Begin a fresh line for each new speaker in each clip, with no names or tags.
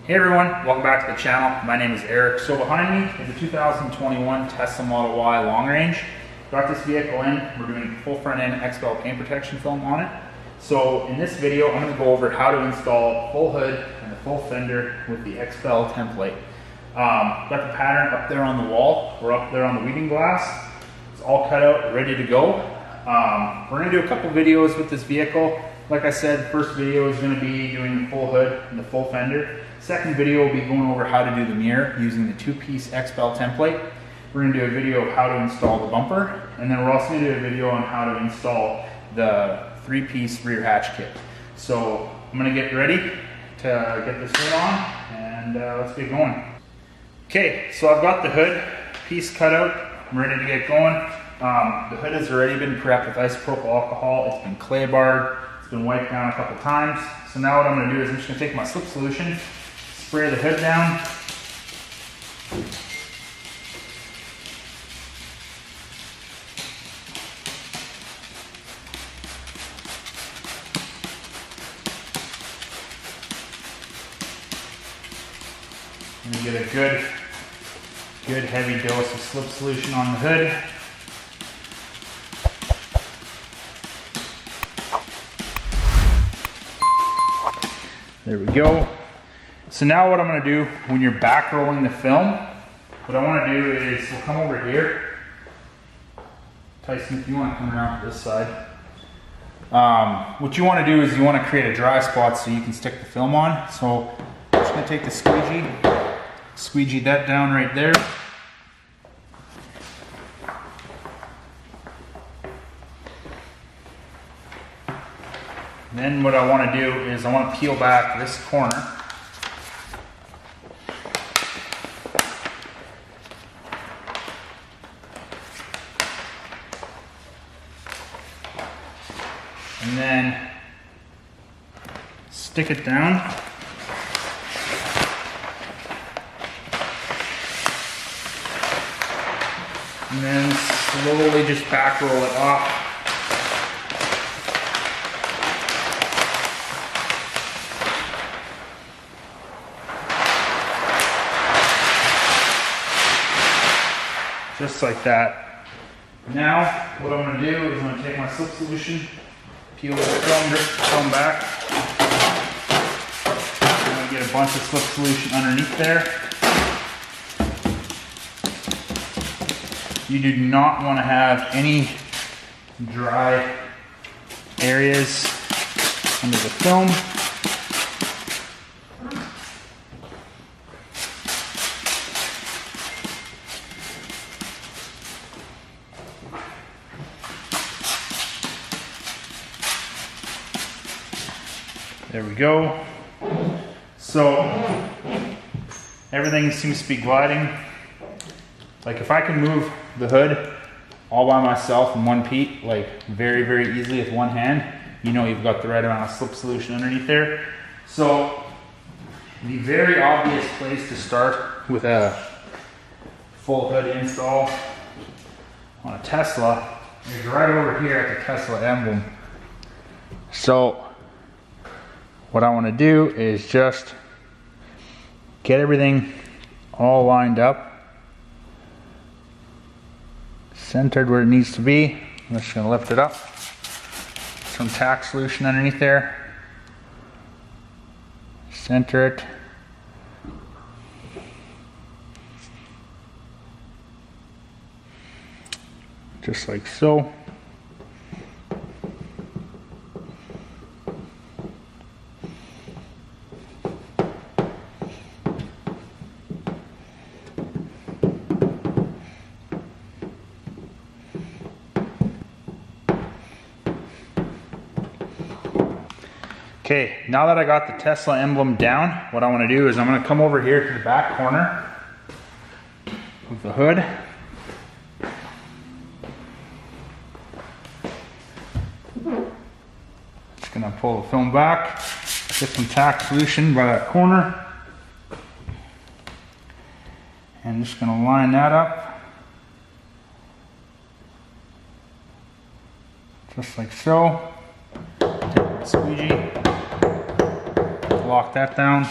Hey everyone, welcome back to the channel. My name is Eric. So behind me is a 2021 Tesla Model Y long range. Got this vehicle in, we're doing full front end XPEL paint protection film on it. So in this video, I'm going to go over how to install full hood and the full fender with the XPEL template. Got the pattern up there on the wall, or up there on the weaving glass. It's all cut out, ready to go. We're going to do a couple videos with this vehicle. Like I said, first video is going to be doing the full hood and the full fender. Second video will be going over how to do the mirror using the two-piece XPEL template. We're going to do a video of how to install the bumper, and then we're also going to do a video on how to install the three-piece rear hatch kit. So I'm going to get ready to get this hood on, and let's get going. Okay, so I've got the hood piece cut out. I'm ready to get going. The hood has already been prepped with isopropyl alcohol. It's been clay barred. It's been wiped down a couple times. So now what I'm going to do is I'm just going to take my slip solution, spray the hood down. And you get a good heavy dose of slip solution on the hood. There we go. So now what I'm going to do when you're back rolling the film, what I want to do is we'll come over here. Tyson, if you want to come around to this side. What you want to do is you want to create a dry spot so you can stick the film on. So I'm just going to take the squeegee that down right there. Then what I want to do is I want to peel back this corner. And then stick it down. And then slowly just back roll it off. Just like that. Now, what I'm going to do is I'm going to take my slip solution, peel the film back. I'm going to get a bunch of slip solution underneath there. You do not want to have any dry areas under the film. There we go. So everything seems to be gliding. Like if I can move the hood all by myself in one piece, like very easily with one hand, you know you've got the right amount of slip solution underneath there. So the very obvious place to start with a full hood install on a Tesla is right over here at the Tesla emblem. So what I want to do is just get everything all lined up, centered where it needs to be. I'm just going to lift it up. Some tack solution underneath there. Center it. Just like so. Okay, now that I got the Tesla emblem down, what I want to do is I'm going to come over here to the back corner of the hood. Just going to pull the film back, get some tack solution by that corner. And just going to line that up. Just like so. Take the squeegee. lock that down.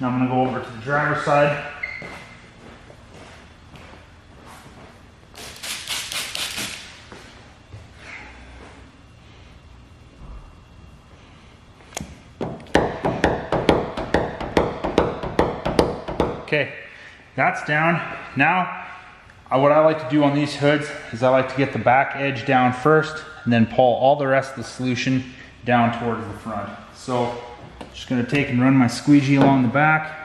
Now I'm going to go over to the driver's side. Okay, that's down. Now, what I like to do on these hoods is I like to get the back edge down first and then pull all the rest of the solution down towards the front. So, just going to take and run my squeegee along the back.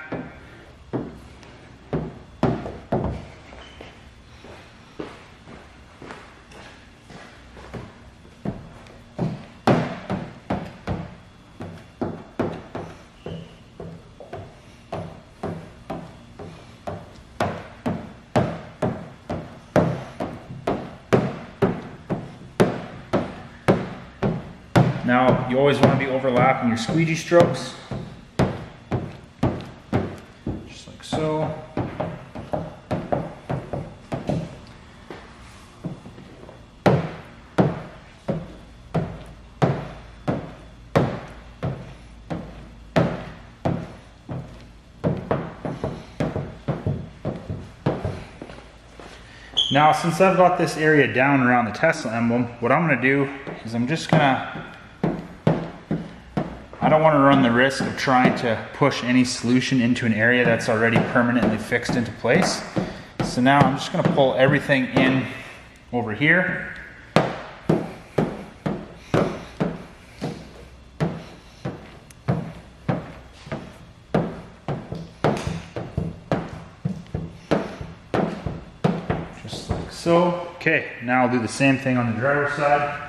Now, you always want to be overlapping your squeegee strokes, just like so. Now, since I've got this area down around the Tesla emblem, what I'm going to do is I'm just going to, I don't want to run the risk of trying to push any solution into an area that's already permanently fixed into place. So now I'm just going to pull everything in over here. Just like so. Okay, now I'll do the same thing on the driver's side.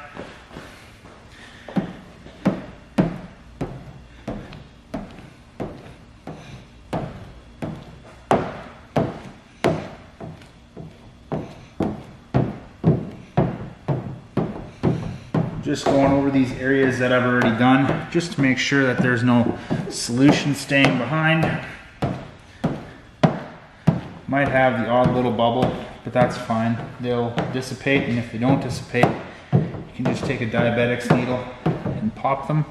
Just going over these areas that I've already done, just to make sure that there's no solution staying behind. Might have the odd little bubble, but that's fine. They'll dissipate, and if they don't dissipate, you can just take a diabetic's needle and pop them.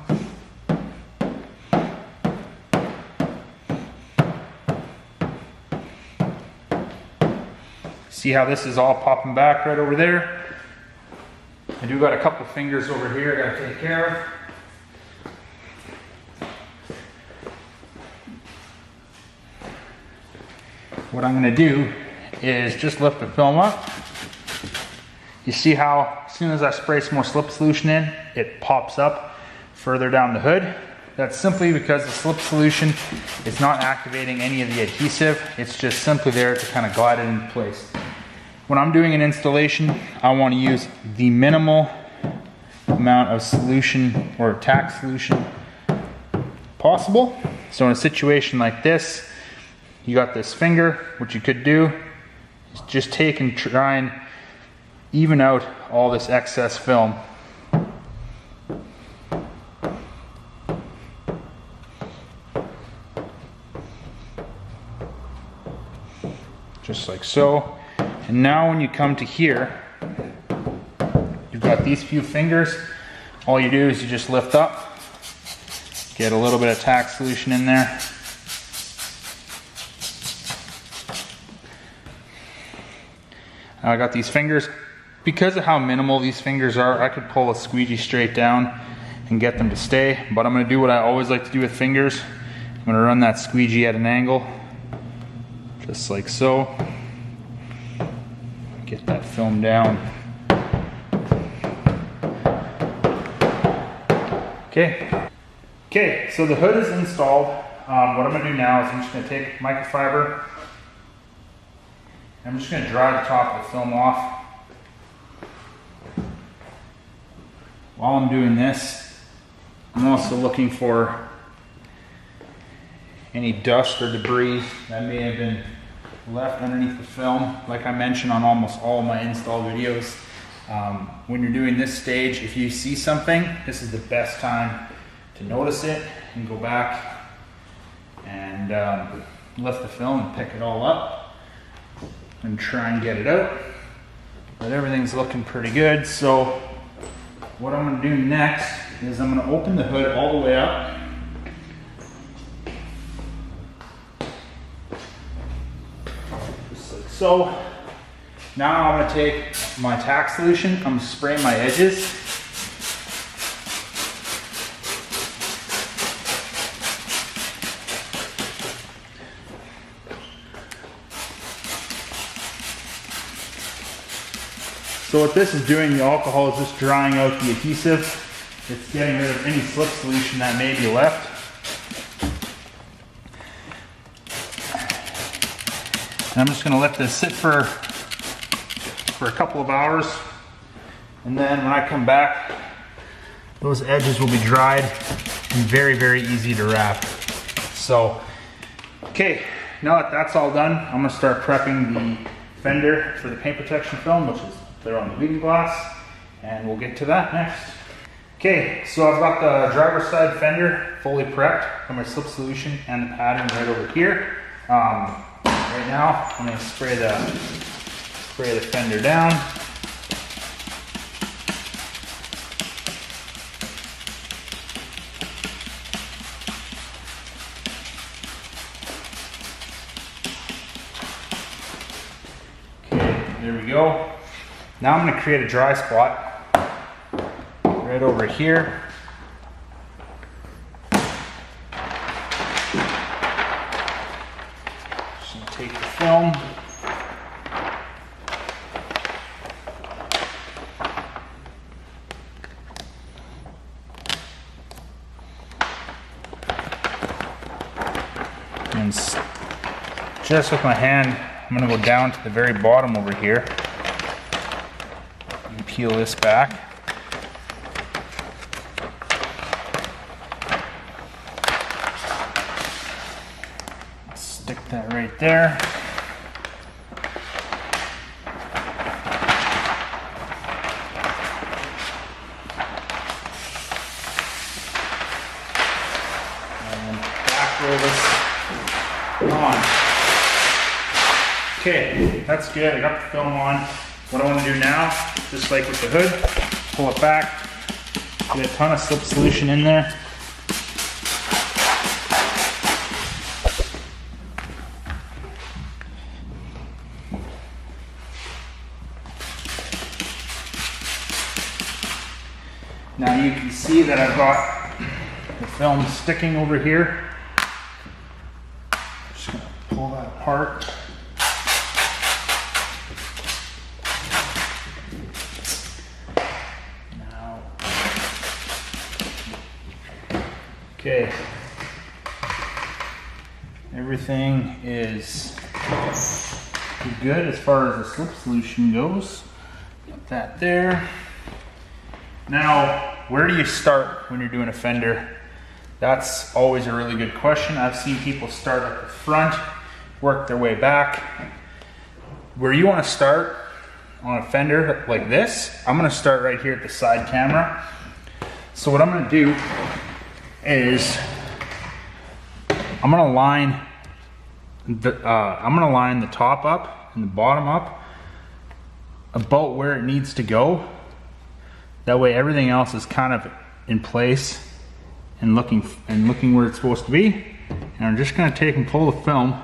See how this is all popping back right over there? I do got a couple fingers over here I gotta take care of. What I'm gonna do is just lift the film up. You see how as soon as I spray some more slip solution in, it pops up further down the hood. That's simply because the slip solution is not activating any of the adhesive. It's just simply there to kind of glide it into place. When I'm doing an installation, I want to use the minimal amount of solution or tack solution possible. So in a situation like this, you got this finger, what you could do is just take and try and even out all this excess film. Just like so. And now when you come to here, you've got these few fingers. All you do is you just lift up, get a little bit of tack solution in there. I got these fingers. Because of how minimal these fingers are, I could pull a squeegee straight down and get them to stay. But I'm going to do what I always like to do with fingers. I'm going to run that squeegee at an angle, just like so. Get that film down. Okay, so the hood is installed. What I'm going to do now is I'm just going to take microfiber. I'm just going to dry the top of the film off. While I'm doing this, I'm also looking for any dust or debris that may have been left underneath the film. Like I mentioned on almost all of my install videos, when you're doing this stage, if you see something, this is the best time to notice it and go back and lift the film and pick it all up and try and get it out. But everything's looking pretty good. So what I'm going to do next is I'm going to open the hood all the way up. So now I'm gonna take my tack solution, I'm gonna spray my edges. So what this is doing, the alcohol is just drying out the adhesive. It's getting rid of any slip solution that may be left. And I'm just going to let this sit for a couple of hours. And then when I come back, those edges will be dried and very, very easy to wrap. So, okay, now that that's all done, I'm going to start prepping the fender for the paint protection film, which is there on the reading glass, and we'll get to that next. Okay, so I've got the driver's side fender fully prepped for my slip solution and the padding right over here. Right now, I'm going to spray the fender down. Okay, there we go. Now I'm going to create a dry spot right over here. Just going to take the film. And just with my hand, I'm going to go down to the very bottom over here. Peel this back. Stick that right there. And back roll this on. Okay, that's good. I got the film on. What I want to do now, just like with the hood, pull it back, get a ton of slip solution in there. Now you can see that I've got the film sticking over here. Just going to pull that apart. Okay, everything is good as far as the slip solution goes. Put that there. Now, where do you start when you're doing a fender? That's always a really good question. I've seen people start at the front, work their way back. Where you want to start on a fender like this, I'm going to start right here at the side camera. So what I'm going to do is I'm gonna line the top up and the bottom up about where it needs to go. That way everything else is kind of in place and looking where it's supposed to be. And I'm just gonna take and pull the film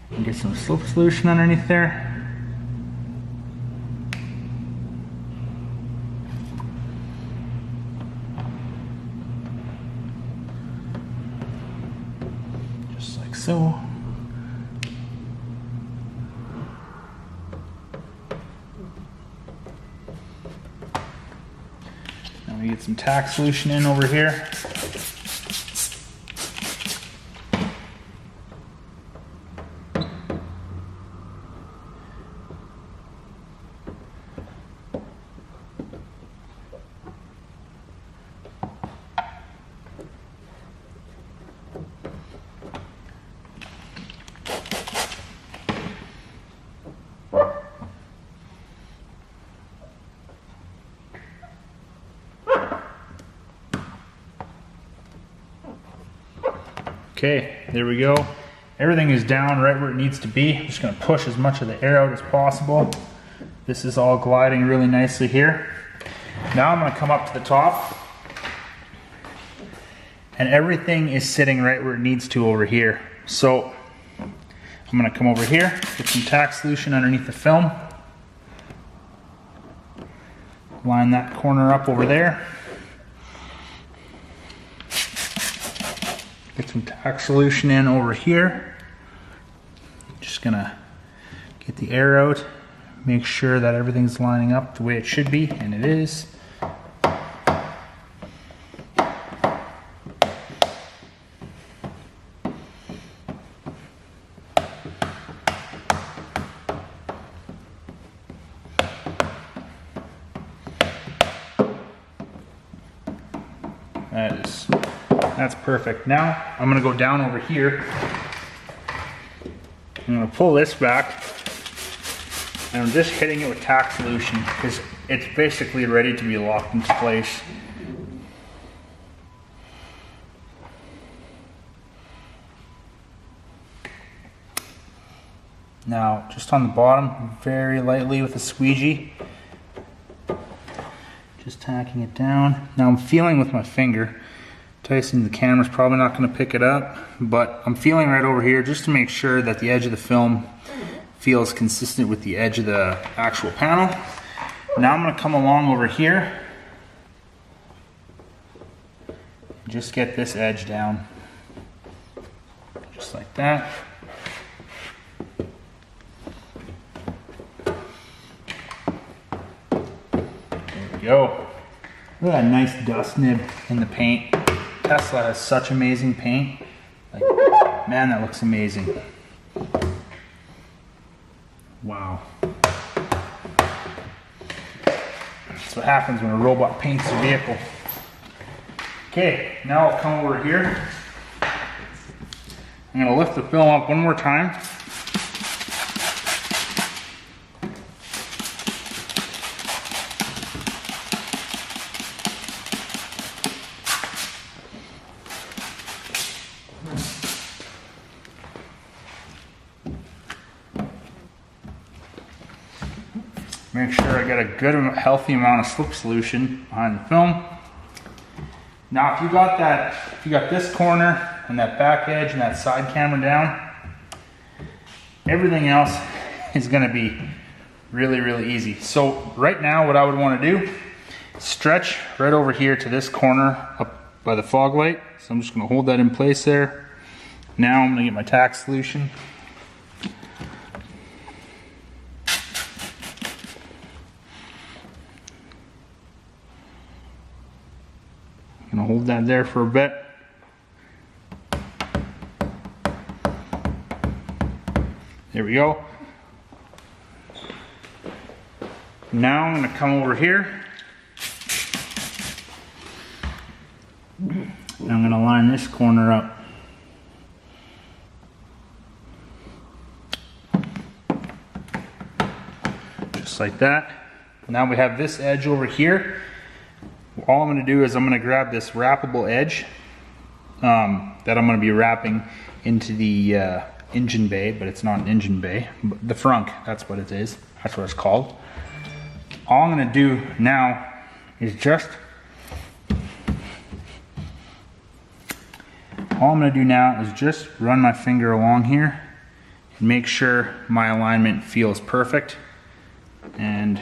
and get some slip solution underneath there. So, now we get some tack solution in over here. Okay, there we go. Everything is down right where it needs to be. I'm just going to push as much of the air out as possible. This is all gliding really nicely here. Now I'm going to come up to the top and everything is sitting right where it needs to over here. So I'm gonna come over here, get some tack solution underneath the film, line that corner up over there, get some tack solution in over here. Just gonna get the air out, make sure that everything's lining up the way it should be, and it is. That's perfect. Now I'm gonna go down over here. I'm gonna pull this back, and I'm just hitting it with tack solution because it's basically ready to be locked into place. Now, just on the bottom, very lightly with a squeegee. Just tacking it down. Now I'm feeling with my finger. Tyson, the camera's probably not going to pick it up, but I'm feeling right over here just to make sure that the edge of the film feels consistent with the edge of the actual panel. Now I'm going to come along over here and just get this edge down. Just like that. There we go. Look at that nice dust nib in the paint. Tesla has such amazing paint. Like, man, that looks amazing. Wow. That's what happens when a robot paints a vehicle. Okay, now I'll come over here. I'm gonna lift the film up one more time. Make sure I get a good, healthy amount of slip solution behind the film. Now, if you got this corner and that back edge and that side camera down, everything else is going to be really, really easy. So right now, what I would want to do, stretch right over here to this corner up by the fog light. So I'm just going to hold that in place there. Now I'm going to get my tack solution. Gonna hold that there for a bit. There we go. Now I'm gonna come over here. And I'm gonna line this corner up. Just like that. Now we have this edge over here. All I'm going to do is I'm going to grab this wrappable edge that I'm going to be wrapping into the engine bay, but it's not an engine bay. But the frunk, that's what it is. That's what it's called. All I'm going to do now is just run my finger along here and make sure my alignment feels perfect, and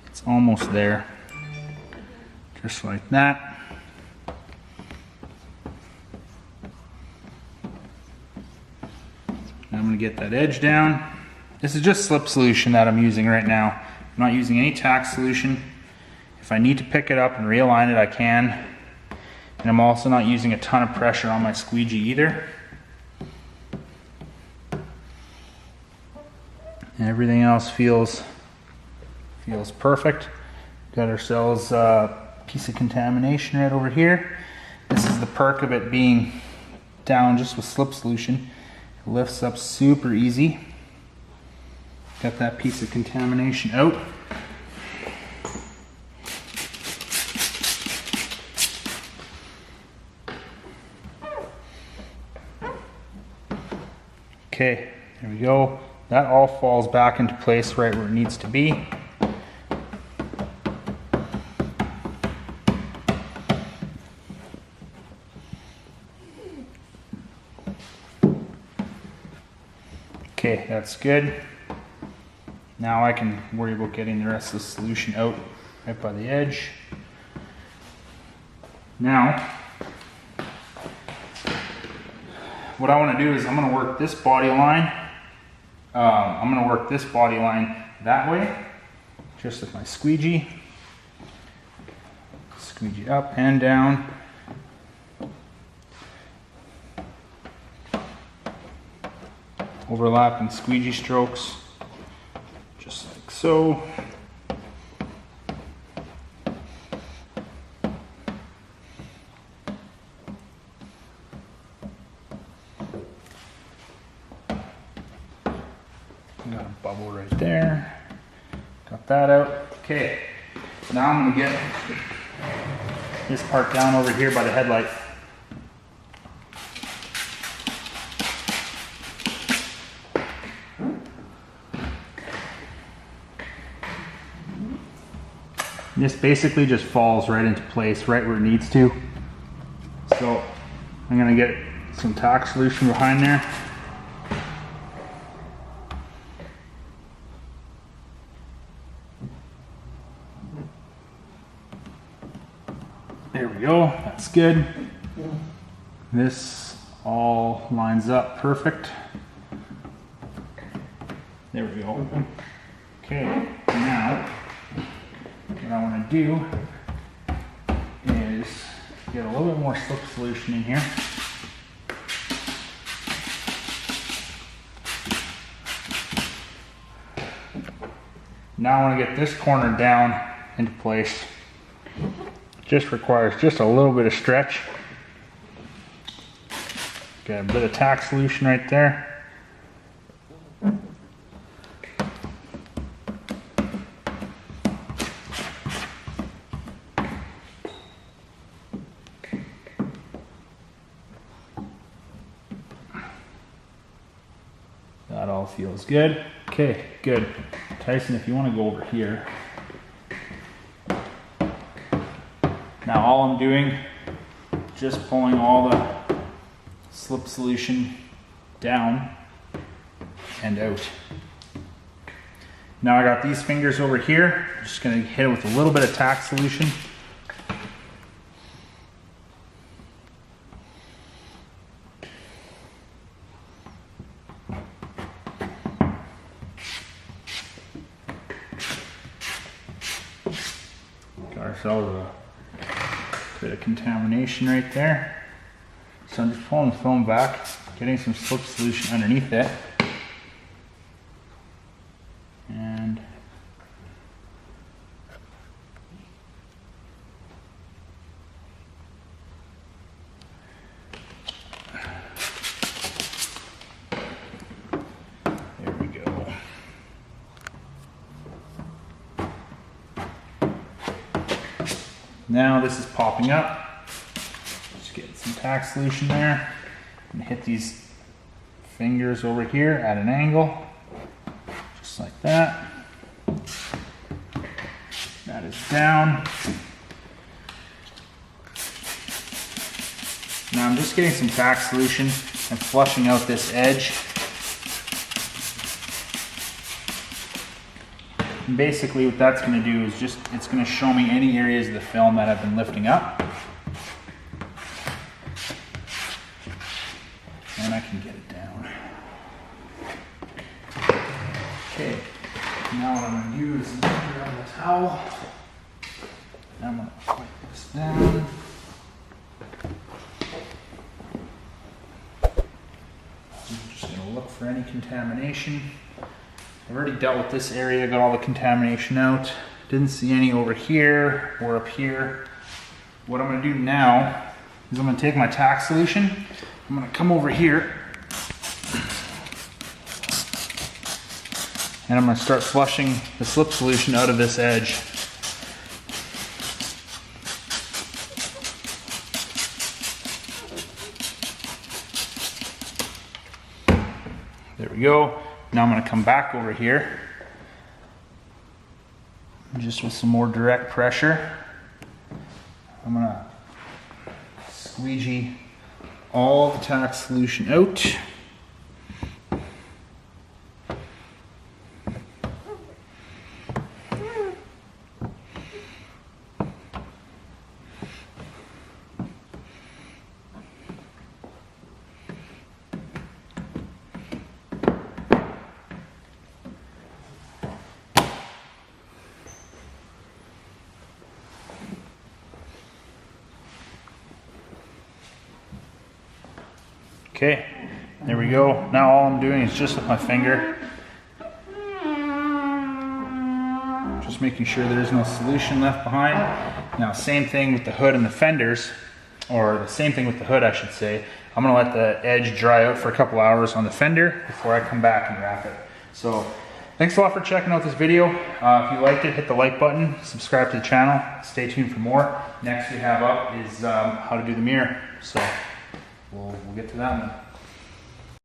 it's almost there. Just like that. Now I'm going to get that edge down. This is just slip solution that I'm using right now. I'm not using any tack solution. If I need to pick it up and realign it, I can. And I'm also not using a ton of pressure on my squeegee either. And everything else feels perfect. Got ourselves piece of contamination right over here. This is the perk of it being down just with slip solution. It lifts up super easy. Got that piece of contamination out. Okay, there we go. That all falls back into place right where it needs to be. Okay, that's good. Now I can worry about getting the rest of the solution out right by the edge. Now, what I want to do is I'm going to work this body line. I'm going to work this body line that way, just with my squeegee. Squeegee up and down. Overlapping squeegee strokes, just like so. Got a bubble right there. Got that out. Okay, now I'm gonna get this part down over here by the headlight. This basically just falls right into place, right where it needs to. So I'm gonna get some tack solution behind there. There we go, that's good. This all lines up perfect. There we go. Okay, now what I want to do is get a little bit more slip solution in here. Now I want to get this corner down into place. Just requires just a little bit of stretch. Got a bit of tack solution right there. That all feels good. Okay, good. Tyson, if you want to go over here. Now all I'm doing, just pulling all the slip solution down and out. Now I got these fingers over here. I'm just going to hit it with a little bit of tack solution. Got ourselves a bit of contamination right there. So I'm just pulling the film back, getting some slip solution underneath it. And there we go. Now this is popping up. Just getting some tack solution there. And hit these fingers over here at an angle. Just like that. That is down. Now I'm just getting some tack solution and flushing out this edge. And basically what that's going to do is just, it's going to show me any areas of the film that I've been lifting up. And I can get it down. Okay, now what I'm going to do is grab the towel. And I'm going to wipe this down. I'm just going to look for any contamination. I've already dealt with this area, got all the contamination out. Didn't see any over here or up here. What I'm going to do now is I'm going to take my tack solution. I'm going to come over here and I'm going to start flushing the slip solution out of this edge. There we go. Now I'm going to come back over here, just with some more direct pressure. I'm going to squeegee all the tack solution out. Okay, there we go. Now all I'm doing is just with my finger, just making sure there's no solution left behind. Now same thing with the hood and the fenders, or the same thing with the hood I should say. I'm gonna let the edge dry out for a couple hours on the fender before I come back and wrap it. So thanks a lot for checking out this video. If you liked it, hit the like button, subscribe to the channel, stay tuned for more. Next we have up is how to do the mirror. So we'll get to that one.